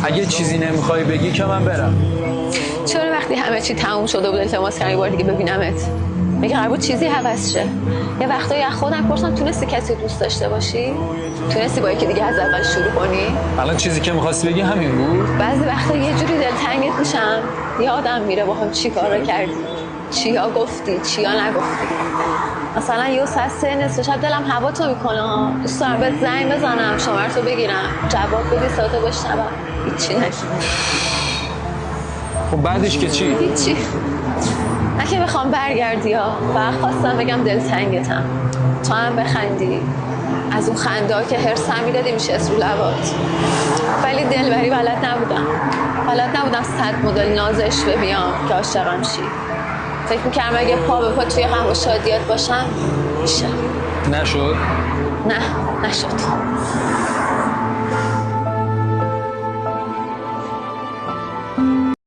اگه چیزی نمیخوای بگی که من برم. چرا وقتی همه چی تموم شده بود التماس کردی بار دیگه ببینمت؟ میگه قرار بود چیزی عوض شه. یه وقتایی از خودم پرسیدم تونستی کسی دوست داشته باشی؟ تونستی با یکی دیگه از اول شروع کنی؟ الان چیزی که میخواستی بگی همین بود؟ بعضی وقتا یه جوری دلتنگت میشم یادم میره با هم چی کارا کردی، چیا گفتی، چیا نگفتی. مثلا یه ساعت 3 نصف شب دلم هوا تو میکنه، دوست دارم بهت زنگ بزنم شماره‌تو بگیرم جواب بدی صداتو بشنوم، هیچی نشد. خب بعدش که چی؟ هیچی. نه که بخوام برگردی ها، فقط خواستم بگم دلتنگتم، تو هم بخندی، از اون خنده ها که هرسم میدادی میشه رو لبات. ولی دلبری بلد نبودم 100 مدل نازش بیام که عاشقم شی. فکر میکردم اگه پا به پا توی غم و شادیات باشم میشه. نشد؟ نه نشد.